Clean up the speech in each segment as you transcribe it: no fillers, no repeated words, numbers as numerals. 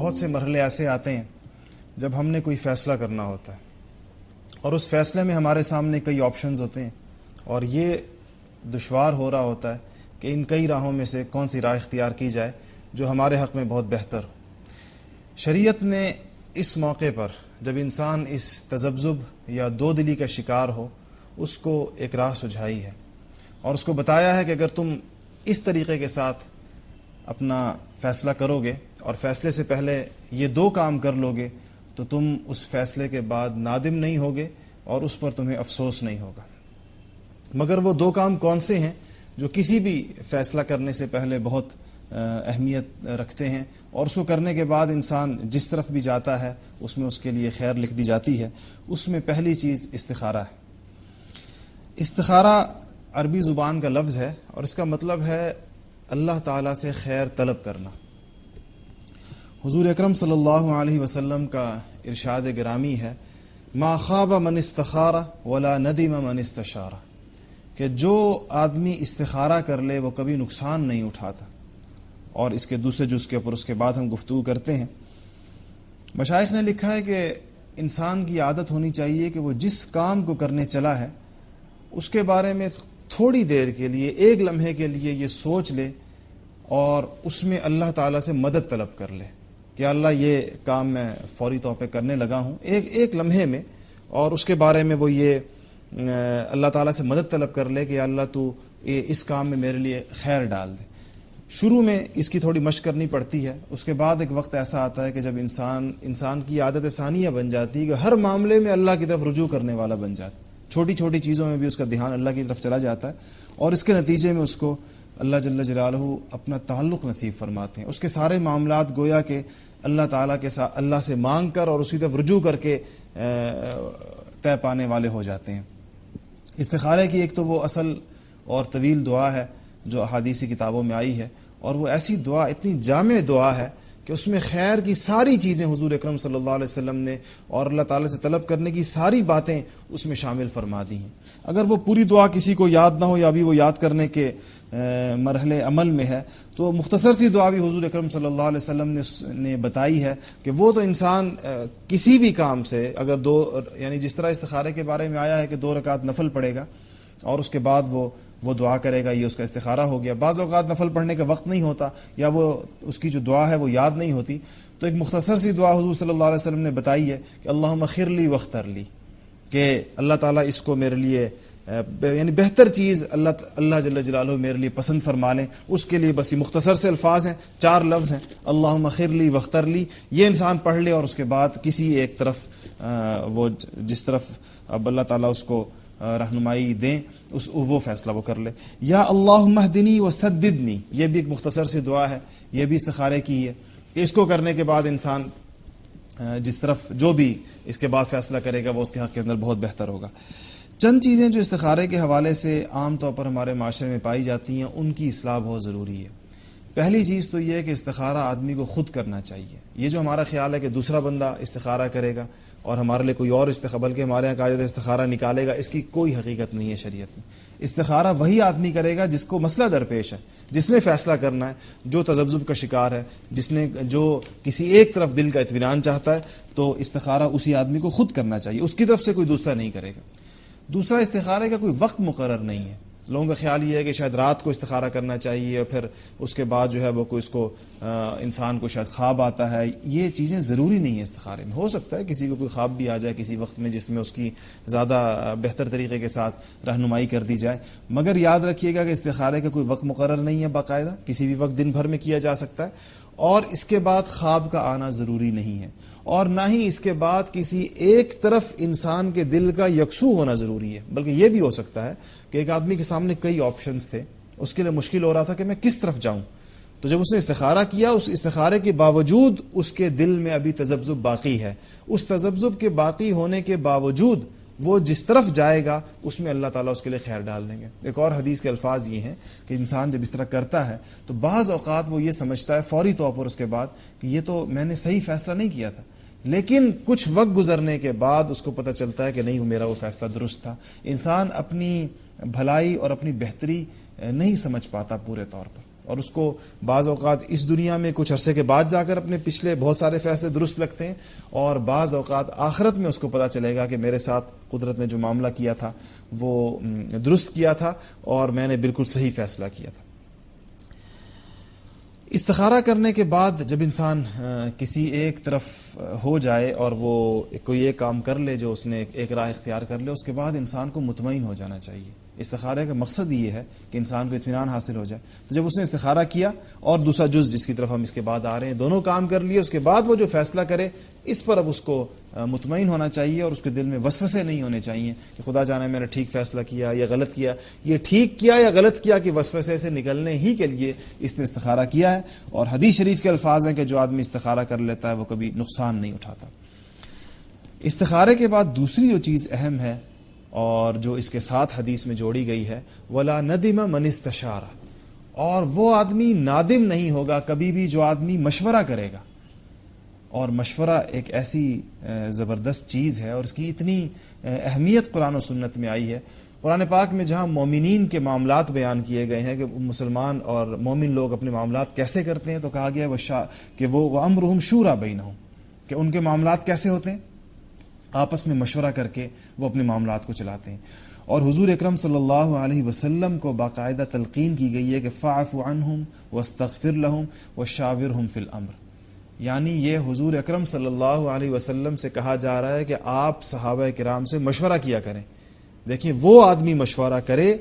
بہت سے مرحلے ایسے آتے ہیں جب ہم نے کوئی فیصلہ کرنا ہوتا ہے اور اس فیصلے میں ہمارے سامنے کئی آپشنز ہوتے ہیں اور یہ دشوار ہو رہا ہوتا ہے کہ ان کئی راہوں میں سے کون سی راہ اختیار کی جائے جو ہمارے حق میں بہت بہتر ہو۔ شریعت نے اس موقع پر جب انسان اس تذبذب یا دو دلی کا شکار ہو اس کو ایک راہ سجھائی ہے اور اس کو بتایا ہے کہ اگر تم اس طریقے کے ساتھ اپنا فیصلہ کرو گے اور فیصلے سے پہلے یہ دو کام کر لو گے تو تم اس فیصلے کے بعد نادم نہیں ہوگے اور اس پر تمہیں افسوس نہیں ہوگا۔ مگر وہ دو کام کون سے ہیں جو کسی بھی فیصلہ کرنے سے پہلے بہت اہمیت رکھتے ہیں اور اس کو کرنے کے بعد انسان جس طرف بھی جاتا ہے اس میں اس کے لیے خیر لکھ دی جاتی ہے؟ اس میں پہلی چیز استخارہ ہے۔ استخارہ عربی زبان کا لفظ ہے اور اس کا مطلب ہے اللہ تعالیٰ سے خیر طلب کرنا۔ حضور اکرم صلی اللہ علیہ وسلم کا ارشاد گرامی ہے ما خاب من استخار ولا ندم من استشار، کہ جو آدمی استخارہ کر لے وہ کبھی نقصان نہیں اٹھاتا۔ اور اس کے دوسرے جز کے اوپر اس کے بعد ہم گفتگو کرتے ہیں۔ مشائخ نے لکھا ہے کہ انسان کی عادت ہونی چاہیے کہ وہ جس کام کو کرنے چلا ہے اس کے بارے میں تھوڑی دیر کے لیے، ایک لمحے کے لیے یہ سوچ لے اور اس میں اللہ تعالیٰ سے مدد طلب کر لے کہ اللہ یہ کام میں فوری طور پہ کرنے لگا ہوں، ایک لمحے میں، اور اس کے بارے میں وہ یہ اللہ تعالیٰ سے مدد طلب کر لے کہ اللہ تو اس کام میں میرے لیے خیر ڈال دے۔ شروع میں اس کی تھوڑی مشق کرنی پڑتی ہے، اس کے بعد ایک وقت ایسا آتا ہے کہ جب انسان کی عادت ثانیہ بن جاتی ہے کہ ہر معاملے میں اللہ کی طرف رجوع کرنے والا بن جاتا ہے، چھوٹی چھوٹی چیزوں میں بھی اس کا دھیان اللہ کی طرف چلا جاتا ہے اور اس کے نتیجے میں اس کو اللہ جل جلالہ اپنا تعلق نصیب فرماتے ہیں۔ اس کے سارے معاملات گویا کہ اللہ تعالیٰ کے ساتھ اللہ سے مانگ کر اور اسی طرف رجوع کر کے طے پانے والے ہو جاتے ہیں۔ استخارے کی ایک تو وہ اصل اور طویل دعا ہے جو احادیثی کتابوں میں آئی ہے، اور وہ ایسی دعا، اتنی جامع دعا ہے کہ اس میں خیر کی ساری چیزیں حضور اکرم صلی اللہ علیہ وسلم نے اور اللہ تعالیٰ سے طلب کرنے کی ساری باتیں اس میں شامل فرما دی ہیں۔ اگر وہ پوری دعا کسی کو یاد نہ ہو یا ابھی وہ یاد کرنے کے مرحلے عمل میں ہے تو مختصر سی دعا بھی حضور اکرم صلی اللہ علیہ وسلم نے بتائی ہے کہ وہ تو انسان کسی بھی کام سے اگر یعنی جس طرح استخارے کے بارے میں آیا ہے کہ 2 رکعت نفل پڑھے گا اور اس کے بعد وہ دعا کرے گا، یہ اس کا استخارہ ہو گیا۔ بعض اوقات نفل پڑھنے کا وقت نہیں ہوتا یا وہ اس کی جو دعا ہے وہ یاد نہیں ہوتی، تو ایک مختصر سی دعا حضور صلی اللہ علیہ وسلم نے بتائی ہے کہ اللہم خیر لی واختر لی، کہ اللہ تعالیٰ اس کو میرے لیے یعنی بہتر چیز اللہ جل جلالہ میرے لیے پسند فرما لیں۔ اس کے لیے بس یہ مختصر سے الفاظ ہیں، 4 لفظ ہیں، اللہم خیر لی واختر لی، یہ انسان پڑھ لے اور اس کے بعد کسی ایک طرف وہ جس طرف اب اللہ تعالیٰ اس کو رہنمائی دیں وہ فیصلہ وہ کر لے۔ یا اللہم اہدنی وسددنی، یہ بھی ایک مختصر سی دعا ہے، یہ بھی استخارے کی ہے کہ اس کو کرنے کے بعد انسان جس طرف جو بھی اس کے بعد فیصلہ کرے گا وہ اس کے حق کے اندر بہت بہتر ہوگا۔ چند چیزیں جو استخارے کے حوالے سے عام طور پر ہمارے معاشرے میں پائی جاتی ہیں ان کی اصلاح بہت ضروری ہے۔ پہلی چیز تو یہ ہے کہ استخارہ آدمی کو خود کرنا چاہیے۔ یہ جو ہمارا خیال ہے کہ دوسرا بندہ استخارہ کرے گا اور ہمارے لیے کوئی اور بلکہ ہمارے یہاں قاعدہ استخارہ نکالے گا، اس کی کوئی حقیقت نہیں ہے شریعت میں۔ استخارہ وہی آدمی کرے گا جس کو مسئلہ درپیش ہے، جس نے فیصلہ کرنا ہے، جو تذبذب کا شکار ہے، جو کسی ایک طرف دل کا اطمینان چاہتا ہے، تو استخارہ اسی آدمی کو خود کرنا چاہیے، اس کی طرف سے کوئی دوسرا نہیں کرے گا۔ دوسرا، استخارے کا کوئی وقت مقرر نہیں ہے۔ لوگوں کا خیال یہ ہے کہ شاید رات کو استخارہ کرنا چاہیے اور پھر اس کے بعد جو ہے وہ کوئی اس کو انسان کو شاید خواب آتا ہے، یہ چیزیں ضروری نہیں ہیں استخارے میں۔ ہو سکتا ہے کسی کو کوئی خواب بھی آ جائے کسی وقت میں جس میں اس کی زیادہ بہتر طریقے کے ساتھ رہنمائی کر دی جائے، مگر یاد رکھیے گا کہ استخارے کا کوئی وقت مقرر نہیں ہے باقاعدہ، کسی بھی وقت دن بھر میں کیا جا سکتا ہے، اور اس کے بعد خواب کا آنا ضروری نہیں ہے، اور نہ ہی اس کے بعد کسی ایک طرف انسان کے دل کا یکسو ہونا ضروری ہے۔ بلکہ یہ بھی ہو سکتا ہے کہ ایک آدمی کے سامنے کئی آپشنز تھے، اس کے لیے مشکل ہو رہا تھا کہ میں کس طرف جاؤں، تو جب اس نے استخارہ کیا، اس استخارے کے باوجود اس کے دل میں ابھی تذبذب باقی ہے، اس تذبذب کے باقی ہونے کے باوجود وہ جس طرف جائے گا اس میں اللہ تعالیٰ اس کے لیے خیر ڈال دیں گے۔ ایک اور حدیث کے الفاظ یہ ہیں کہ انسان جب اس طرح کرتا ہے تو بعض اوقات وہ یہ سمجھتا ہے فوری طور پر اس کے بعد کہ یہ تو میں نے صحیح فیصلہ نہیں کیا تھا، لیکن کچھ وقت گزرنے کے بعد اس کو پتہ چلتا ہے کہ نہیں، میرا وہ فیصلہ درست تھا۔ انسان اپنی بھلائی اور اپنی بہتری نہیں سمجھ پاتا پورے طور پر، اور اس کو بعض اوقات اس دنیا میں کچھ عرصے کے بعد جا کر اپنے پچھلے بہت سارے فیصلے درست لگتے ہیں، اور بعض اوقات آخرت میں اس کو پتہ چلے گا کہ میرے ساتھ قدرت نے جو معاملہ کیا تھا وہ درست کیا تھا اور میں نے بالکل صحیح فیصلہ کیا تھا۔ استخارہ کرنے کے بعد جب انسان کسی ایک طرف ہو جائے اور وہ کوئی ایک کام کر لے، جو اس نے ایک راہ اختیار کر لے، اس کے بعد انسان کو مطمئن ہو جانا چاہیے۔ استخارے کا مقصد یہ ہے کہ انسان کو اطمینان حاصل ہو جائے۔ تو جب اس نے استخارہ کیا اور دوسرا جز جس کی طرف ہم اس کے بعد آ رہے ہیں، دونوں کام کر لیے، اس کے بعد وہ جو فیصلہ کرے اس پر اب اس کو مطمئن ہونا چاہیے، اور اس کے دل میں وسوسے نہیں ہونے چاہیے کہ خدا جانے میں نے ٹھیک فیصلہ کیا یا غلط کیا۔ یہ ٹھیک کیا یا غلط کیا کہ وسوسے سے نکلنے ہی کے لیے اس نے استخارہ کیا ہے، اور حدیث شریف کے الفاظ ہیں کہ جو آدمی استخارہ کر لیتا ہے وہ کبھی نقصان نہیں اٹھاتا۔ استخارے کے بعد دوسری جو چیز اہم ہے اور جو اس کے ساتھ حدیث میں جوڑی گئی ہے، وَلَا نَدِمَ مَنِ اسْتَشَارَ، اور وہ آدمی نادم نہیں ہوگا کبھی بھی جو آدمی مشورہ کرے گا۔ اور مشورہ ایک ایسی زبردست چیز ہے اور اس کی اتنی اہمیت قرآن و سنت میں آئی ہے۔ قرآن پاک میں جہاں مومنین کے معاملات بیان کیے گئے ہیں کہ مسلمان اور مومن لوگ اپنے معاملات کیسے کرتے ہیں، تو کہا گیا کہ وہ وَأَمْرُهُمْ شُورَىٰ بَيْنَهُمْ، کہ ان کے معاملات کیسے ہوتے ہیں، آپس میں مشورہ کر کے وہ اپنے معاملات کو چلاتے ہیں۔ اور حضور اکرم صلی اللہ علیہ وسلم کو باقاعدہ تلقین کی گئی ہے کہ فاعف عنہم واستغفر لہم وشاورہم فی الامر، یعنی یہ حضور اکرم صلی اللہ علیہ وسلم سے کہا جا رہا ہے کہ آپ صحابہ کرام سے مشورہ کیا کریں۔ دیکھیں، وہ آدمی مشورہ کرے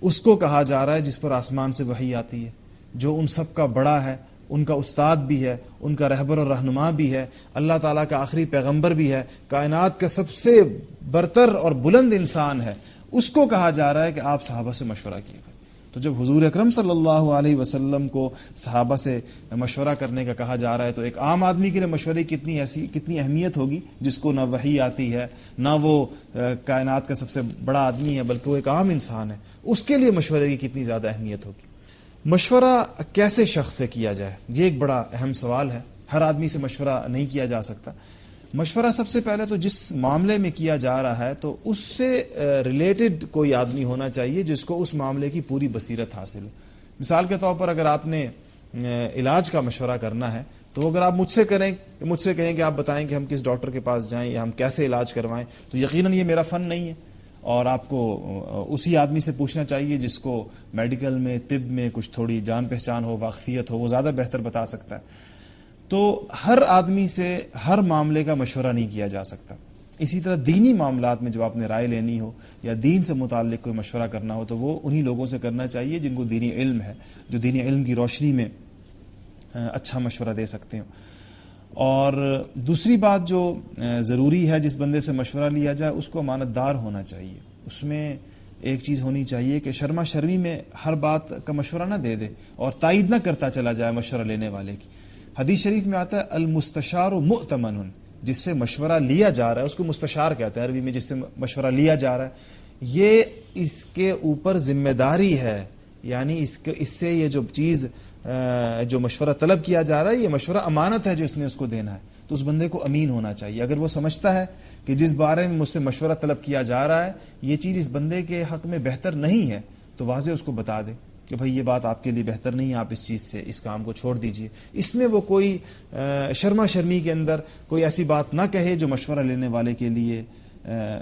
اس کو کہا جا رہا ہے جس پر آسمان سے وحی آتی ہے، جو ان سب کا بڑا ہے، ان کا استاد بھی ہے، ان کا رہبر اور رہنما بھی ہے، اللہ تعالیٰ کا آخری پیغمبر بھی ہے، کائنات کا سب سے برتر اور بلند انسان ہے۔ اس کو کہا جا رہا ہے کہ آپ صحابہ سے مشورہ کیے گا۔ تو جب حضور اکرم صلی اللہ علیہ وسلم کو صحابہ سے مشورہ کرنے کا کہا جا رہا ہے، تو ایک عام آدمی کے لیے مشورے کی کتنی اہمیت ہوگی، جس کو نہ وحی آتی ہے، نہ وہ کائنات کا سب سے بڑا آدمی ہے، بلکہ وہ ایک عام انسان ہے، اس کے لیے مشورے کی کتنی زیادہ اہمیت ہوگی۔ مشورہ کیسے شخص سے کیا جائے، یہ ایک بڑا اہم سوال ہے۔ ہر آدمی سے مشورہ نہیں کیا جا سکتا۔ مشورہ سب سے پہلے تو جس معاملے میں کیا جا رہا ہے تو اس سے ریلیٹڈ کوئی آدمی ہونا چاہیے جس کو اس معاملے کی پوری بصیرت حاصل ہو۔ مثال کے طور پر اگر آپ نے علاج کا مشورہ کرنا ہے تو اگر آپ مجھ سے کہیں کہ آپ بتائیں کہ ہم کس ڈاکٹر کے پاس جائیں یا ہم کیسے علاج کروائیں، تو یقیناً یہ میرا فن نہیں ہے، اور آپ کو اسی آدمی سے پوچھنا چاہیے جس کو میڈیکل میں، طب میں کچھ تھوڑی جان پہچان ہو، واقفیت ہو، وہ زیادہ بہتر بتا سکتا ہے۔ تو ہر آدمی سے ہر معاملے کا مشورہ نہیں کیا جا سکتا۔ اسی طرح دینی معاملات میں جب آپ نے رائے لینی ہو یا دین سے متعلق کوئی مشورہ کرنا ہو تو وہ انہی لوگوں سے کرنا چاہیے جن کو دینی علم ہے، جو دینی علم کی روشنی میں اچھا مشورہ دے سکتے ہوں۔ اور دوسری بات جو ضروری ہے جس بندے سے مشورہ لیا جائے اس کو امانت دار ہونا چاہیے۔ اس میں ایک چیز ہونی چاہیے کہ شرما شرمی میں ہر بات کا مشورہ نہ دے دے اور تائید نہ کرتا چلا جائے مشورہ لینے والے کی۔ حدیث شریف میں آتا ہے المستشار مؤتمن، جس سے مشورہ لیا جا رہا ہے اس کو مستشار کہتے ہیں عربی میں، جس سے مشورہ لیا جا رہا ہے یہ اس کے اوپر ذمہ داری ہے، یعنی اس سے یہ جو چیز جو مشورہ طلب کیا جا رہا ہے یہ مشورہ امانت ہے جو اس نے اس کو دینا ہے، تو اس بندے کو امین ہونا چاہیے۔ اگر وہ سمجھتا ہے کہ جس بارے میں مجھ سے مشورہ طلب کیا جا رہا ہے یہ چیز اس بندے کے حق میں بہتر نہیں ہے تو واضح اس کو بتا دے کہ بھائی یہ بات آپ کے لیے بہتر نہیں ہے، آپ اس چیز سے اس کام کو چھوڑ دیجئے۔ اس میں وہ کوئی شرما شرمی کے اندر کوئی ایسی بات نہ کہے جو مشورہ لینے والے کے لیے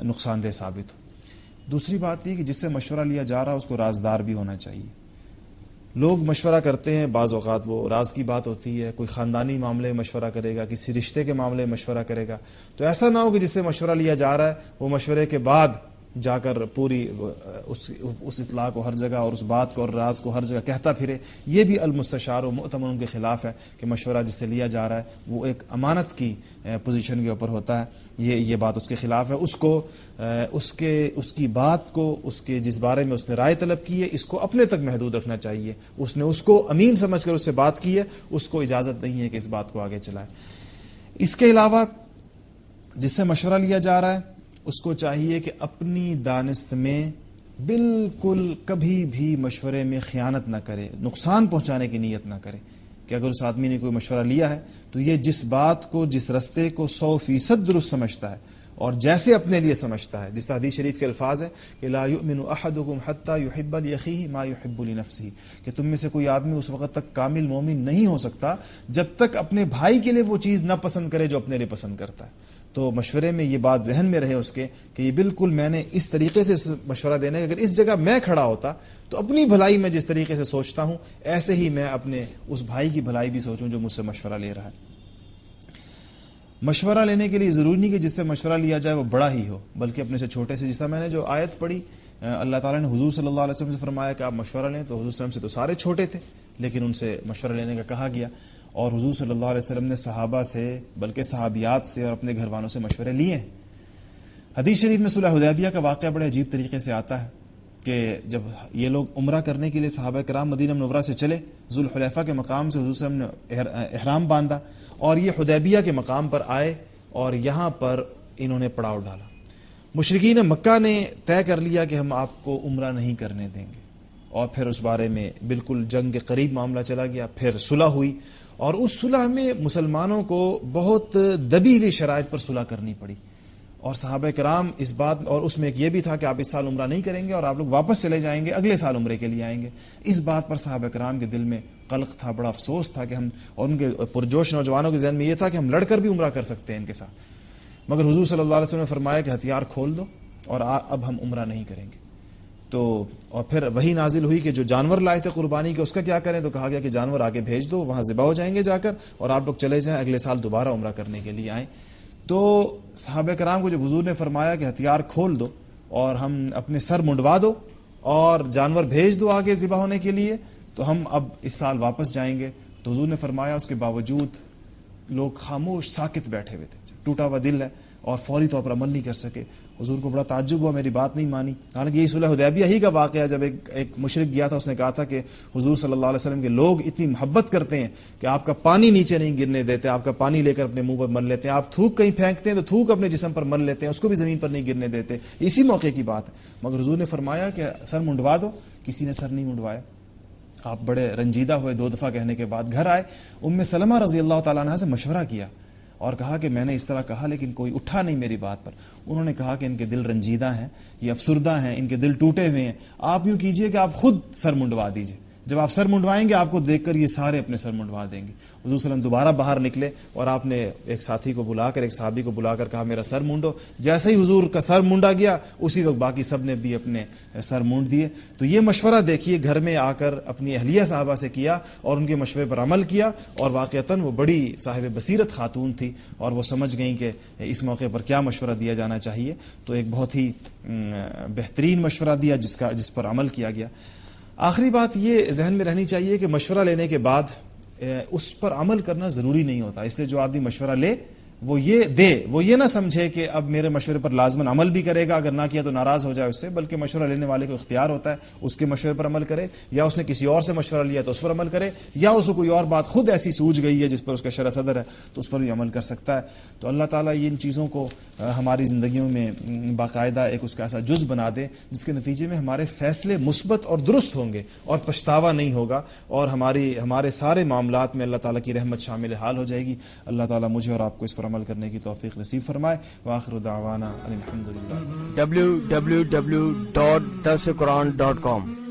نقصان دہ ثابت ہو۔ دوسری بات یہ کہ جس سے مشورہ لیا جا رہا ہے اس کو رازدار بھی ہونا چاہیے۔ لوگ مشورہ کرتے ہیں، بعض اوقات وہ راز کی بات ہوتی ہے، کوئی خاندانی معاملے میں مشورہ کرے گا، کسی رشتے کے معاملے میں مشورہ کرے گا، تو ایسا نہ ہو کہ جس سے مشورہ لیا جا رہا ہے وہ مشورے کے بعد جا کر پوری اس اطلاع کو ہر جگہ اور اس بات کو اور راز کو ہر جگہ کہتا پھرے۔ یہ بھی المستشار و مؤتمن کے خلاف ہے کہ مشورہ جس سے لیا جا رہا ہے وہ ایک امانت کی پوزیشن کے اوپر ہوتا ہے، یہ بات اس کے خلاف ہے۔ اس کو اس کی بات کو، اس کے جس بارے میں اس نے رائے طلب کی ہے اس کو اپنے تک محدود رکھنا چاہیے۔ اس نے اس کو امین سمجھ کر اس سے بات کی ہے، اس کو اجازت نہیں ہے کہ اس بات کو آگے چلائے۔ اس کے علاوہ جس سے مشورہ لیا جا رہا ہے اس کو چاہیے کہ اپنی دانست میں بالکل کبھی بھی مشورے میں خیانت نہ کرے، نقصان پہنچانے کی نیت نہ کرے، کہ اگر اس آدمی نے کوئی مشورہ لیا ہے تو یہ جس بات کو، جس رستے کو 100% درست سمجھتا ہے اور جیسے اپنے لیے سمجھتا ہے. جس طرح حدیث شریف کے الفاظ ہیں کہ لا یؤمن احدکم حتی یحب لاخیہ ما یحب لنفسہ، کہ تم میں سے کوئی آدمی اس وقت تک کامل مومن نہیں ہو سکتا جب تک اپنے بھائی کے لیے وہ چیز نہ پسند کرے جو اپنے لیے پسند کرتا ہے. تو مشورے میں یہ بات ذہن میں رہے اس کے کہ یہ بالکل میں نے اس طریقے سے مشورہ دینا ہے، اگر اس جگہ میں کھڑا ہوتا تو اپنی بھلائی میں جس طریقے سے سوچتا ہوں ایسے ہی میں اپنے اس بھائی کی بھلائی بھی سوچوں جو مجھ سے مشورہ لے رہا ہے. مشورہ لینے کے لیے ضروری نہیں کہ جس سے مشورہ لیا جائے وہ بڑا ہی ہو، بلکہ اپنے سے چھوٹے سے. جس طرح میں نے جو آیت پڑھی، اللہ تعالیٰ نے حضور صلی اللہ علیہ وسلم سے فرمایا کہ آپ مشورہ لیں، تو حضور صلی اللہ علیہ وسلم سے تو سارے چھوٹے تھے لیکن ان سے مشورہ لینے کا کہا گیا. اور حضور صلی اللہ علیہ وسلم نے صحابہ سے بلکہ صحابیات سے اور اپنے گھر والوں سے مشورے لیے ہیں. حدیث شریف میں صلح حدیبیہ کا واقعہ بڑے عجیب طریقے سے آتا ہے کہ جب یہ لوگ عمرہ کرنے کے لیے صحابہ کرام مدینہ منورہ سے چلے، ذوالحلیفہ کے مقام سے حضور صلی اللہ علیہ وسلم نے احرام باندھا اور یہ حدیبیہ کے مقام پر آئے اور یہاں پر انہوں نے پڑاؤ ڈالا. مشرکین مکہ نے طے کر لیا کہ ہم آپ کو عمرہ نہیں کرنے دیں گے، اور پھر اس بارے میں بالکل جنگ کے قریب معاملہ چلا گیا. پھر صلح ہوئی اور اس صلح میں مسلمانوں کو بہت دبی ہوئی شرائط پر صلح کرنی پڑی، اور صحابہ کرام اس بات، اور اس میں ایک یہ بھی تھا کہ آپ اس سال عمرہ نہیں کریں گے اور آپ لوگ واپس چلے جائیں گے، اگلے سال عمرے کے لیے آئیں گے. اس بات پر صحابہ کرام کے دل میں قلق تھا، بڑا افسوس تھا کہ ہم، اور ان کے پرجوش نوجوانوں کے ذہن میں یہ تھا کہ ہم لڑ کر بھی عمرہ کر سکتے ہیں ان کے ساتھ. مگر حضور صلی اللہ علیہ وسلم نے فرمایا کہ ہتھیار کھول دو اور اب ہم عمرہ نہیں کریں گے. تو اور پھر وہی نازل ہوئی کہ جو جانور لائے تھے قربانی کے اس کا کیا کریں، تو کہا گیا کہ جانور آگے بھیج دو، وہاں ذبح ہو جائیں گے جا کر، اور آپ لوگ چلے جائیں اگلے سال دوبارہ عمرہ کرنے کے لیے آئیں. تو صحابہ کرام کو جب حضور نے فرمایا کہ ہتھیار کھول دو اور ہم اپنے سر منڈوا دو اور جانور بھیج دو آگے ذبح ہونے کے لیے، تو ہم اب اس سال واپس جائیں گے. تو حضور نے فرمایا، اس کے باوجود لوگ خاموش ساکت بیٹھے ہوئے تھے، ٹوٹا ہوا دل ہے اور فوری طور پر عمل نہیں کر سکے. حضور کو بڑا تعجب ہوا، میری بات نہیں مانی. حالانکہ یہی صلح حدیبیہ ہی کا واقعہ، جب ایک مشرک گیا تھا، اس نے کہا تھا کہ حضور صلی اللہ علیہ وسلم کے لوگ اتنی محبت کرتے ہیں کہ آپ کا پانی نیچے نہیں گرنے دیتے، آپ کا پانی لے کر اپنے منہ پر مل لیتے ہیں، آپ تھوک کہیں پھینکتے ہیں تو تھوک اپنے جسم پر مل لیتے ہیں، اس کو بھی زمین پر نہیں گرنے دیتے. اسی موقع کی بات ہے. مگر حضور نے فرمایا کہ سر منڈوا دو، کسی نے سر نہیں منڈوایا. آپ بڑے رنجیدہ ہوئے، 2 دفعہ کہنے کے بعد گھر آئے. ام سلمہ رضی اللہ تعالیٰ عنہا سے مشورہ کیا اور کہا کہ میں نے اس طرح کہا لیکن کوئی اٹھا نہیں میری بات پر. انہوں نے کہا کہ ان کے دل رنجیدہ ہیں، یہ افسردہ ہیں، ان کے دل ٹوٹے ہوئے ہیں. آپ یوں کیجئے کہ آپ خود سر منڈوا دیجئے، جب آپ سر منڈوائیں گے آپ کو دیکھ کر یہ سارے اپنے سر منڈوا دیں گے. حضور صلی اللہ علیہ وسلم دوبارہ باہر نکلے اور آپ نے ایک ساتھی کو بلا کر، ایک صحابی کو بلا کر کہا میرا سر مونڈو. جیسے ہی حضور کا سر مونڈا گیا اسی وقت باقی سب نے بھی اپنے سر مونڈ دیے. تو یہ مشورہ دیکھیے گھر میں آ کر اپنی اہلیہ صحابہ سے کیا اور ان کے مشورے پر عمل کیا، اور واقعتاً وہ بڑی صاحب بصیرت خاتون تھی اور وہ سمجھ گئیں کہ اس موقع پر کیا مشورہ دیا جانا چاہیے. تو ایک بہت ہی بہترین مشورہ دیا جس پر عمل کیا گیا. آخری بات یہ ذہن میں رہنی چاہیے کہ مشورہ لینے کے بعد اس پر عمل کرنا ضروری نہیں ہوتا. اس لیے جو آدمی مشورہ لے وہ یہ نہ سمجھے کہ اب میرے مشورے پر لازماً عمل بھی کرے گا، اگر نہ کیا تو ناراض ہو جائے اس سے. بلکہ مشورہ لینے والے کو اختیار ہوتا ہے اس کے مشورے پر عمل کرے، یا اس نے کسی اور سے مشورہ لیا تو اس پر عمل کرے، یا اس کو کوئی اور بات خود ایسی سوجھ گئی ہے جس پر اس کا شرع صدر ہے تو اس پر بھی عمل کر سکتا ہے. تو اللہ تعالیٰ یہ ان چیزوں کو ہماری زندگیوں میں باقاعدہ ایک اس کا ایسا جز بنا دے جس کے نتیجے میں ہمارے فیصلے مثبت اور درست ہوں گے اور پچھتاوا نہیں ہوگا، اور ہمارے سارے معاملات میں اللہ تعالیٰ کی رحمت شامل حال ہو جائے گی. اللہ تعالیٰ مجھے اور آپ کو اس پر عمل کرنے کی توفیق نصیب فرمائے. وآخر دعوانا الحمدللہ. www.darsequran.com